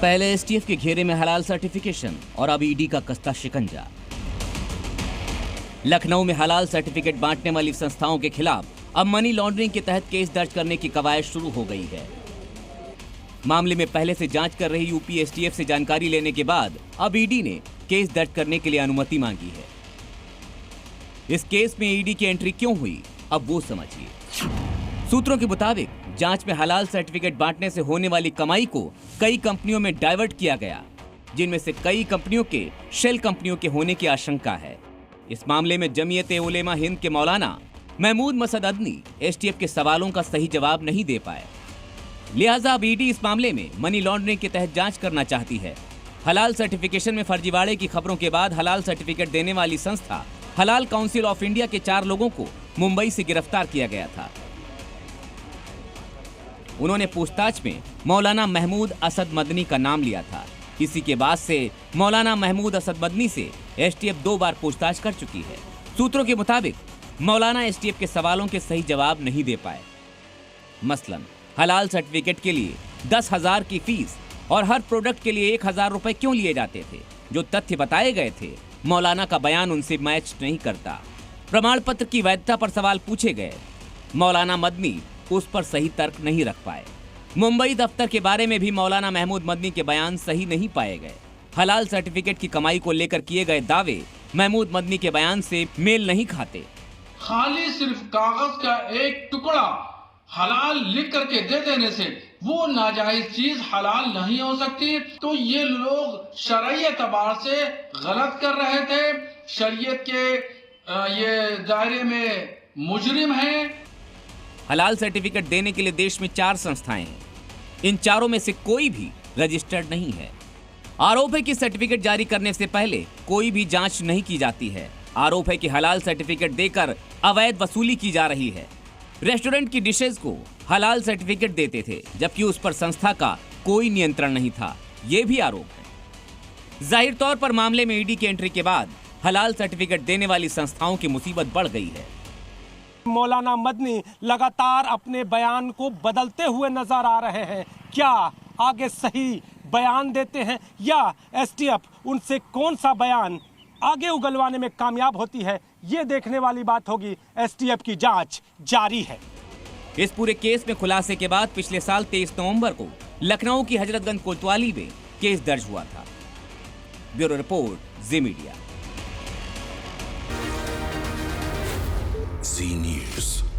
पहले एसटीएफ के घेरे में हलाल सर्टिफिकेशन और अब ईडी का कस्ता शिकंजा। लखनऊ में हलाल सर्टिफिकेट बांटने वाली संस्थाओं के खिलाफ अब मनी लॉन्ड्रिंग के तहत केस दर्ज करने की कवायद शुरू हो गई है। मामले में पहले से जांच कर रही यूपी एसटीएफ से जानकारी लेने के बाद अब ईडी ने केस दर्ज करने के लिए अनुमति मांगी है। इस केस में ईडी की एंट्री क्यों हुई, अब वो समझिए। सूत्रों के मुताबिक जांच में हलाल सर्टिफिकेट बांटने से होने वाली कमाई को कई कंपनियों में डाइवर्ट किया गया, जिनमें से कई कंपनियों के शेल कंपनियों के होने की आशंका है। इस मामले में जमीयत-ए-उलेमा हिंद के मौलाना महमूद मसद अदनी एसटीएफ के सवालों का सही जवाब नहीं दे पाए। लिहाजा अब ईडी इस मामले में मनी लॉन्ड्रिंग के तहत जांच करना चाहती है। हलाल सर्टिफिकेशन में फर्जीवाड़े की खबरों के बाद हलाल सर्टिफिकेट देने वाली संस्था हलाल काउंसिल ऑफ इंडिया के 4 लोगों को मुंबई से गिरफ्तार किया गया था। उन्होंने पूछताछ में मौलाना महमूद असद मदनी का नाम लिया था। इसी के बाद से मौलाना महमूद असद मदनी से एसटीएफ 2 बार पूछताछ कर चुकी है। सूत्रों के मुताबिक मौलाना एसटीएफ के सवालों के सही जवाब नहीं दे पाए। मसलन हलाल सर्टिफिकेट के लिए 10,000 की फीस और हर प्रोडक्ट के लिए 1,000 रुपए क्यों लिए जाते थे। जो तथ्य बताए गए थे, मौलाना का बयान उनसे मैच नहीं करता। प्रमाण पत्र की वैधता पर सवाल पूछे गए, मौलाना मदनी उस पर सही तर्क नहीं रख पाए। मुंबई दफ्तर के बारे में भी मौलाना महमूद मदनी के बयान सही नहीं पाए गए। हलाल सर्टिफिकेट की कमाई को लेकर किए गए दावे महमूद मदनी के बयान से मेल नहीं खाते। खाली सिर्फ कागज का एक टुकड़ा हलाल लिख करके दे देने से वो नाजायज चीज हलाल नहीं हो सकती। तो ये लोग शरईयत एतबार से गलत कर रहे थे, शरीयत के ये दायरे में मुजरिम हैं। हलाल सर्टिफिकेट देने के लिए देश में 4 संस्थाएं हैं। इन चारों में से कोई भी रजिस्टर्ड नहीं है। आरोप है कि सर्टिफिकेट जारी करने से पहले कोई भी जांच नहीं की जाती है। आरोप है कि हलाल सर्टिफिकेट देकर अवैध वसूली की जा रही है। रेस्टोरेंट की डिशेज को हलाल सर्टिफिकेट देते थे, जबकि उस पर संस्था का कोई नियंत्रण नहीं था। ये भी आरोप है। जाहिर तौर पर मामले में ईडी की एंट्री के बाद हलाल सर्टिफिकेट देने वाली संस्थाओं की मुसीबत बढ़ गई है। मौलाना मदनी लगातार अपने बयान को बदलते हुए नजर आ रहे हैं। क्या आगे सही बयान देते हैं या एसटीएफ उनसे कौन सा बयान आगे उगलवाने में कामयाब होती है, ये देखने वाली बात होगी। एसटीएफ की जांच जारी है। इस पूरे केस में खुलासे के बाद पिछले साल 23 नवंबर को लखनऊ की हजरतगंज कोतवाली में केस दर्ज हुआ था। ब्यूरो रिपोर्ट, जी मीडिया। जी न्यूज़।